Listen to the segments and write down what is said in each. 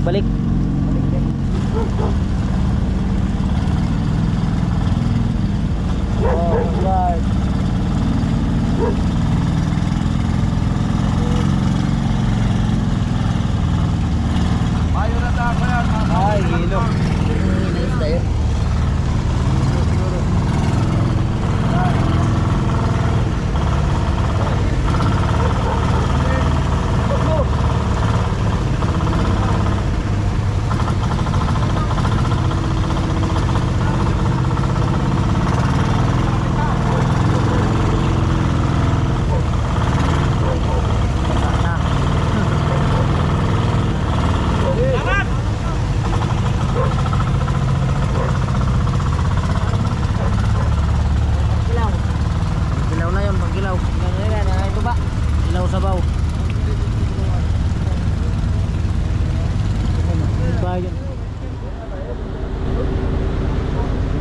balik. Oh, right. Ay, hilo. Nice tayo.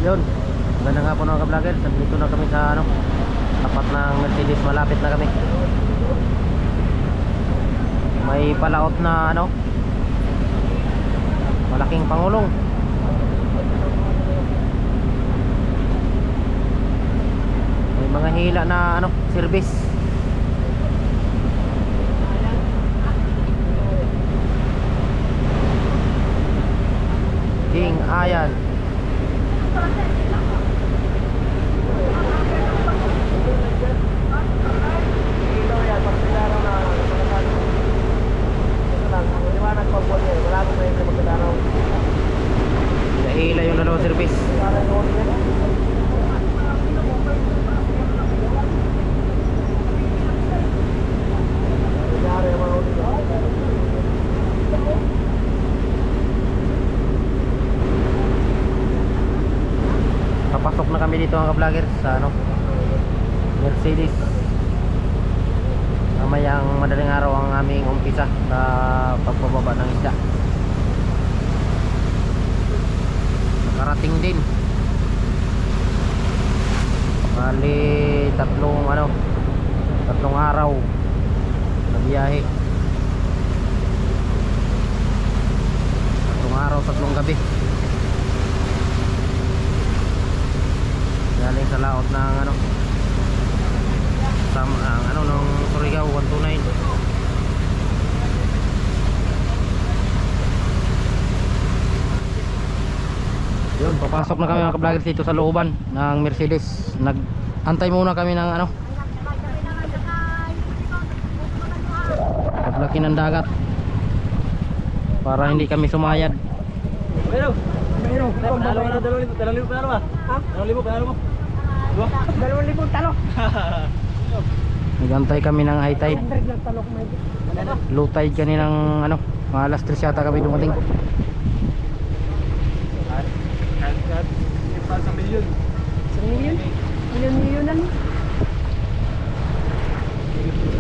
Yun, ganda nga po mga ka-vlogger. Dito na kami sa tapat ng Mercedes. Malapit na kami. May palaot na malaking pangulong. May mga hila na service. King Ayan. Hila yung dalawang service. Papasok na kami dito mga ka-vlogger sa Mercedes. Mamayang madaling araw ang aming umpisa sa pagpababa ng isda. Nakarating din. Bali tatlong araw na biyahe. Tatlong araw, tatlong gabi. Galing sa laot ng ng Surigao 129. Yun, papasok na kami mga ka-vloggers dito sa looban ng Mercedes. Nag-antay muna kami ng paglaki ng dagat para hindi kami sumayad. Pero 2,000 panalo ba? Ha? 2,000 panalo mo? 2,000 talo. Nag-antay kami ng high tide. Low tide kaninang mga alas 3 yata kami dumating. Sa milyon. Sa milyon? Milyon-milyonan.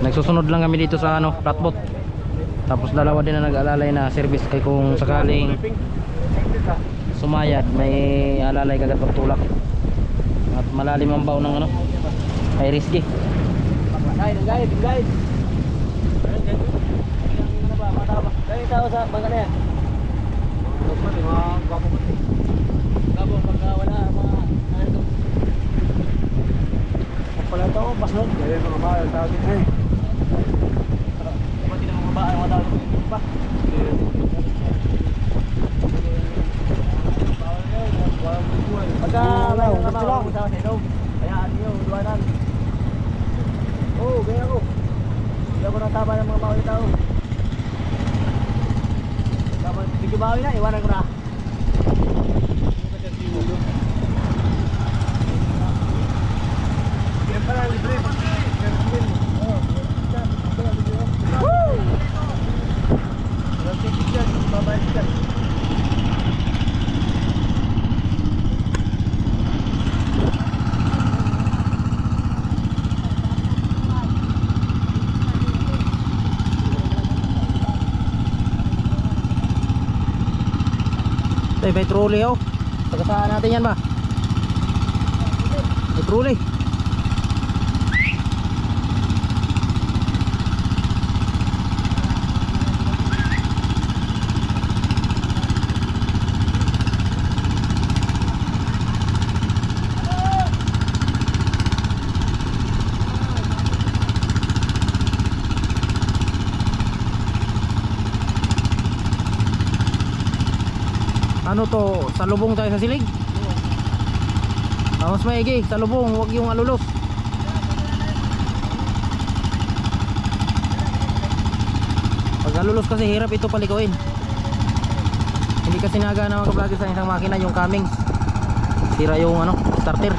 Nagsusunod lang kami dito sa flatboat. Tapos dalawa din na nag-alalay na service kay kung sakaling sumayad may alalay kagat pagtulak. At malalim ang baw ng high risky. Guys. Dahil tao sa bangka na yan. Gabo pagka wala mga ito. Pala ito, pasnod. Dahil mga bahay ang tawag din. Pati ng mga bahay ang mga tawag din pa. Pagka may mga bahay ang tawag din. Hayaan nyo, duwanan. Oo, ganyan ako. Hindi ako natama ng mga bahay tao. Bigyo bahay na, iwanan ko na. Yan pala, libre. Woo! Walang ticket dyan, babayad dyan. May trolley tagasaan natin yan ba? May trolley. Ano to, salubong tayo sa silig? Mas maigi, salubong, huwag yung alulos. Pag alulos kasi hirap ito palikawin. Hindi kasi nagana mga ka-vlogger sa isang makina yung Cummins. Sira yung ano, starter.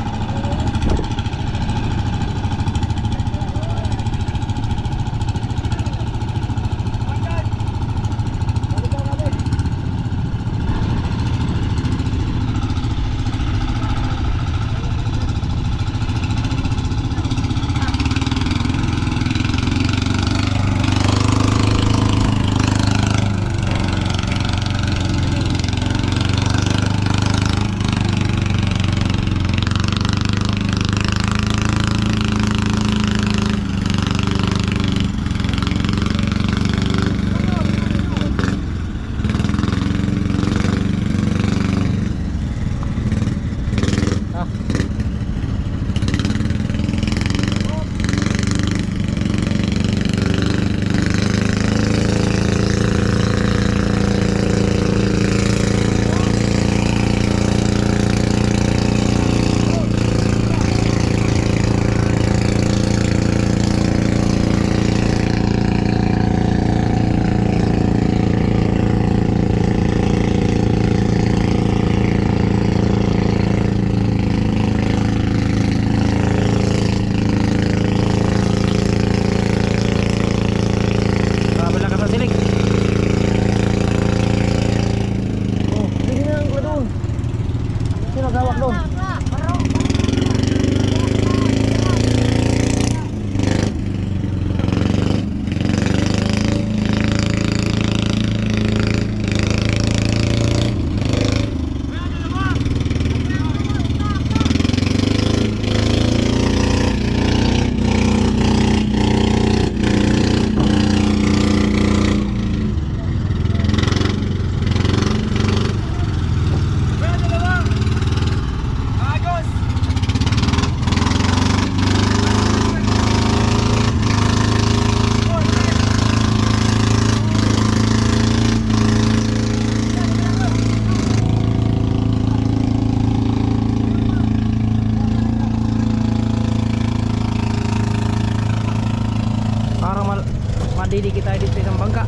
Madidikit tayo dito sa isang bangka.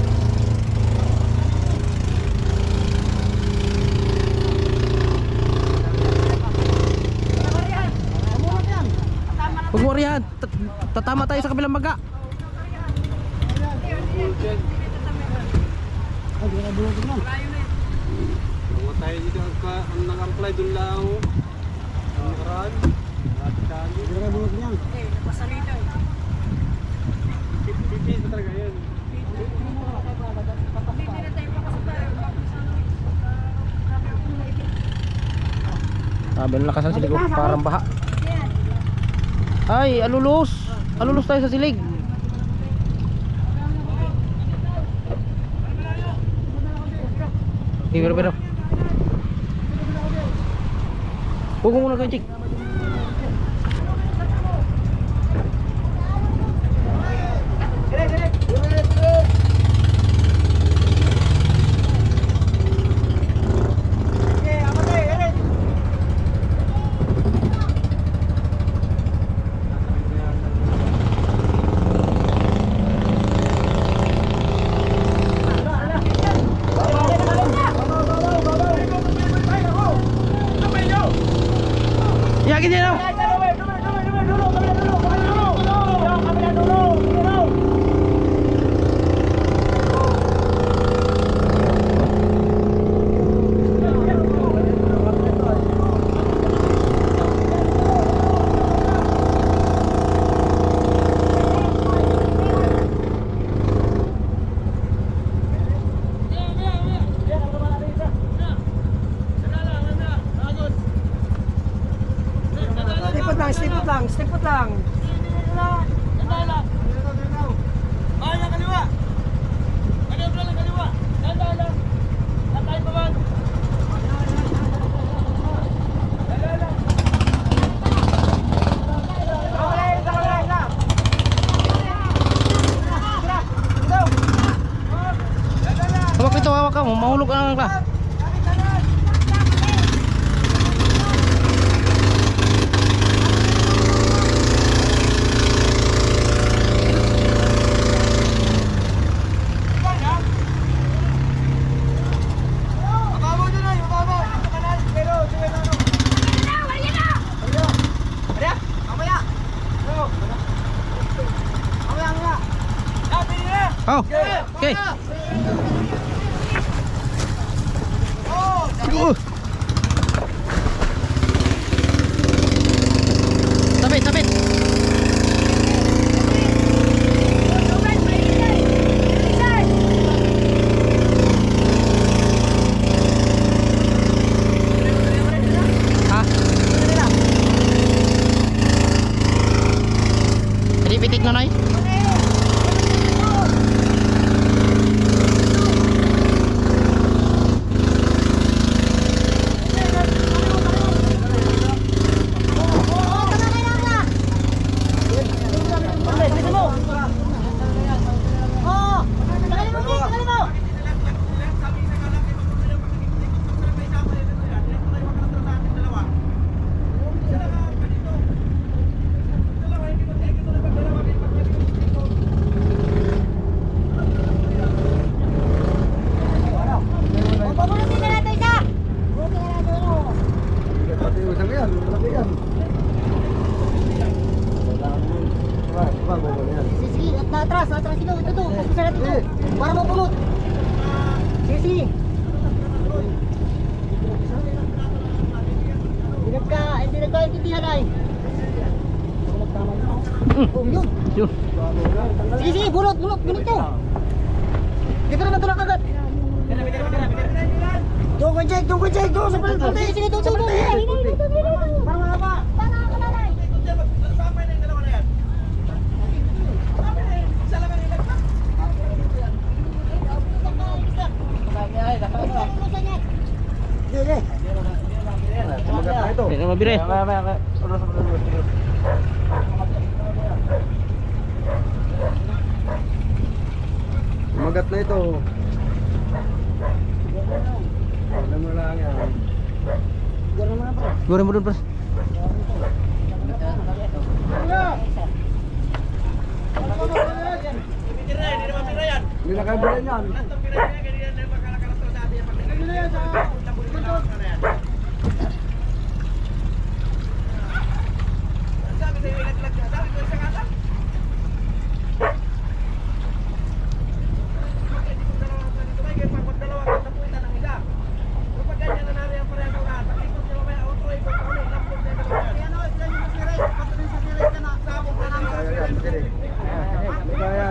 Huwag mo riyan, tatama tayo sa kabilang bangka. Tayo dito ang naka-apply doon lang. Ang nakaraan. Hindi na bulot niyan. Napasalita eh. Pipis na talaga yan. Hindi na tayo makasabay. Sabi ng lakas ng silig, parang baha. Ay, alulos. Alulos tayo sa silig. Pero huwag mo muna kayo, Chik. Yakin niya na. Stipot lang. Hawak ito, hawak ka mo, mahulog ka lang. Okay. Tapit, tapit. Ha? Jadi pitik na, Noy? Atras itu bisa lihat itu. Para mau punut. Sini. Tidak ka itu dia dai. Yun. Yun. Sini, bunut tuh. Kita na tulak agad. Tunggu cek, sampai sini tuh. Ini. Para apa? Ini mabire. Magat na ito. Alam mo lang yan. Goreng mo dun, Pres. Hindi na kayo bilhin yan.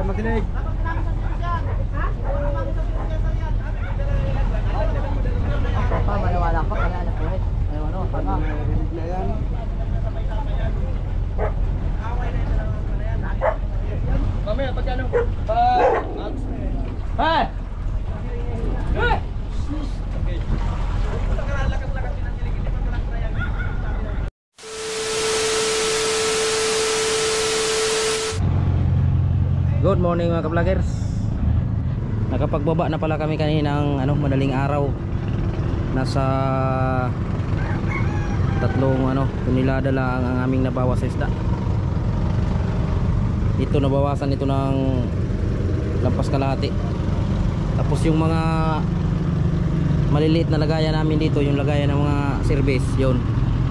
Makinig. Maniwala ko kaya anak ko eh. Ano, tama. Na yan. Mamaya pag ano? Hey! Good morning mga ka-vloggers. Nakapagbaba na pala kami kaninang madaling araw. Nasa 3 tonelada lang ang aming nabawas sa isda. Ito nabawasan ito ng lampas kalahati. Tapos yung mga maliliit na lagayan namin dito, yung lagayan ng mga service, yun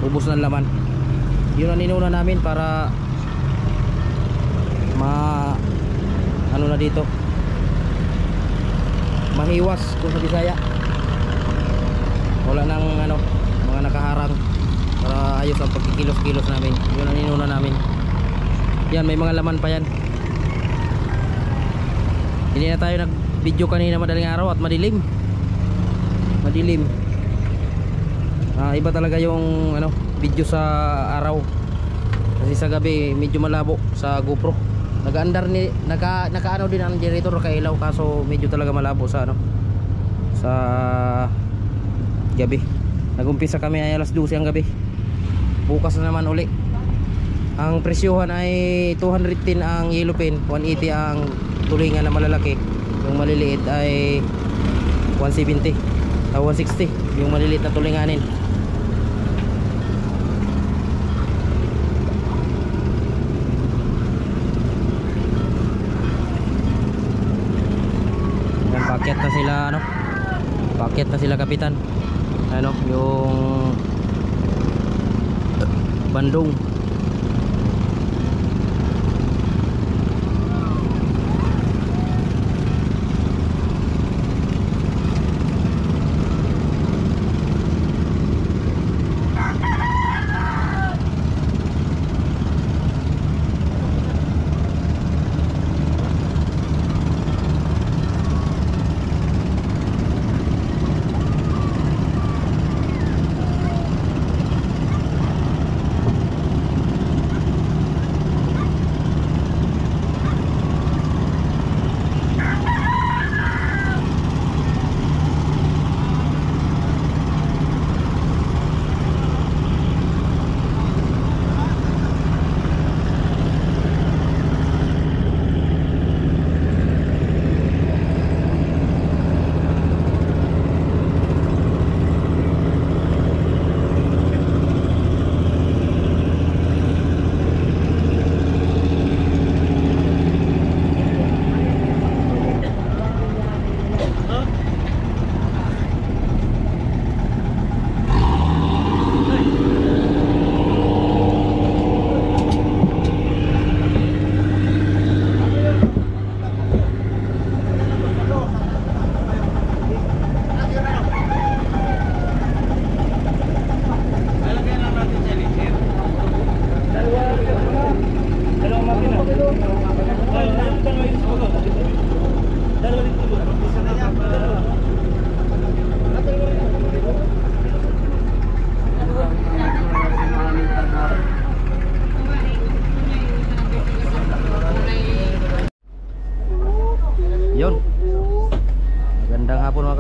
ubos ng laman. Yun ang ninuna namin para na dito mahiwas kung sa Bisaya. Wala nang mga nakaharang para ayos ang pagkikilos-kilos namin. Yun ang ninuna namin. Yan, may mga laman pa yan. Hindi na tayo nag video kanina madaling araw at madilim. Iba talaga yung video sa araw, kasi sa gabi medyo malabo sa GoPro. Naka-andar ni naka din ang generator, nakailaw, kaso medyo talaga malabo sa sa gabi. Nag-umpisa kami ay alas 12 ang gabi. Bukas na naman uli. Ang presyohan ay 210 ang yellow pin, 180 ang tulingan na malalaki. Yung maliliit ay 170 o 160 yung maliliit na tulinganin. Paket na sila paket na sila kapitan. Yung Bandung.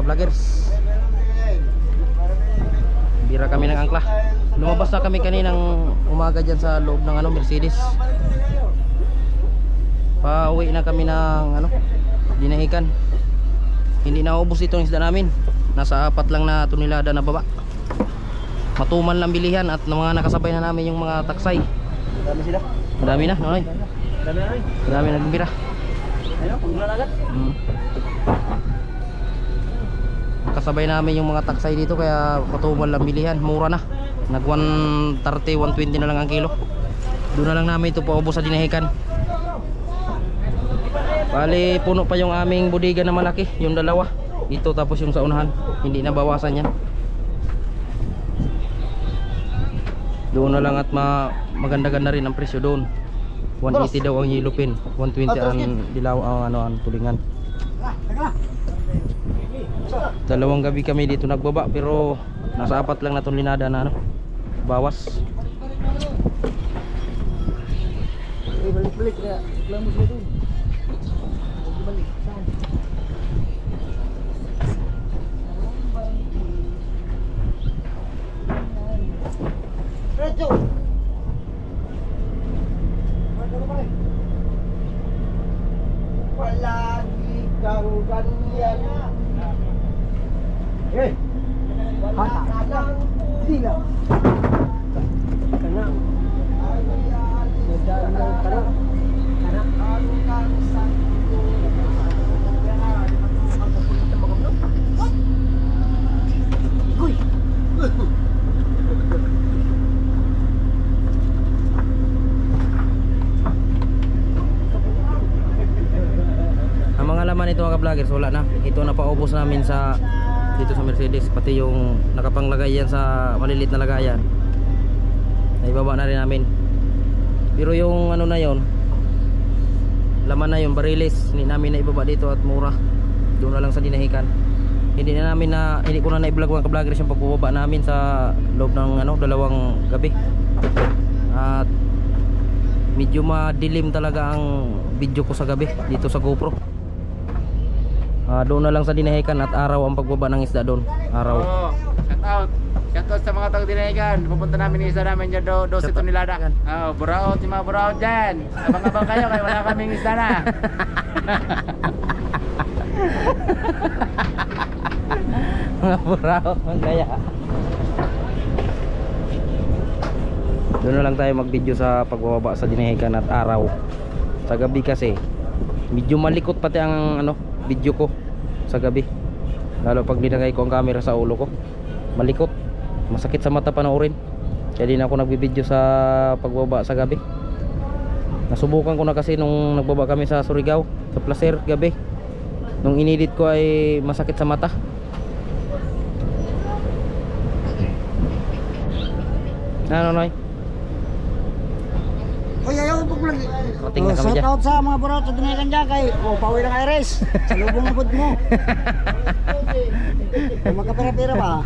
ka-vloggers. Bira kami ng angkla. Lumabas na kami kaninang umaga dyan sa loob ng ano, Mercedes. Pauwi na kami ng ano, dinahikan. Hindi naubos itong isda namin. Nasa 4 lang na tonelada na baba. Matuman lang bilihan at mga nakasabay na namin yung mga taksay. Dami sila. Madami na, noy. Dami na rin. Madami na bira. Ayun, pagmulan agad. Kasabay namin yung mga taksay dito kaya matumal lang bilihan, mura na. Nag 130, 120 na lang ang kilo. Doon na lang namin ito paubos sa dinahikan. Bali puno pa yung aming bodega na malaki, yung dalawa. Ito tapos yung sa unahan, hindi na bawasan yan. Doon na lang at maganda-ganda rin ang presyo doon. 180 daw ang yellow pin, 120 ang dilaw ang ano ang tulingan. Dalawang gabi kami dito nagbaba pero nasa 4 lang na tonelada na ano, bawas. Balik-balik kaya lang mo sila doon. Balik. Saan? Recho. Palagi kang ganyan. Eh. Kanang dila. Kanang. Kanang. Ang mga laman ito mga vloggers wala na. Ito na paubos namin sa dito sa Mercedes, pati yung nakapanglagay yan sa malilit na lagayan. Naibaba na rin namin. Pero yung ano na yon, laman na yung bariles, hindi namin na ibaba dito at mura. Doon na lang sa dinahikan. Hindi ko na i-vlog mga ka-vloggers yung pagbababa namin sa loob ng ano, 2 gabi. At medyo madilim talaga ang video ko sa gabi dito sa GoPro. Doon na lang sa dinahikan at araw ang pagbaba ng isda doon. Araw. Oh, shout out sa mga taga-dinahikan. Pupunta namin yung isda namin dyan 12 tonelada. Oh, buraot, yung mga buraot dyan. Abang-abang kayo kaya wala kaming isda na. Mga buraot man kaya. Doon na lang tayo mag-video sa pagbababa sa dinahikan at araw. Sa gabi kasi medyo malikot pati ang ano, video ko sa gabi. Lalo pag dinagay ko ang camera sa ulo ko. Malikot. Masakit sa mata panoorin. Kaya di na ako nagbibideo sa pagbaba sa gabi. Nasubukan ko na kasi nung nagbaba kami sa Surigao, sa Placer gabi. Nung inedit ko ay masakit sa mata. Ano Noy? Oy, ayaw po vlog. Kating na kami Shout dyan. out sa mga buraot sa dinahikan dyan kay pauwi ng Aires. Sa lubong abot mo. Magkapira-pira ba?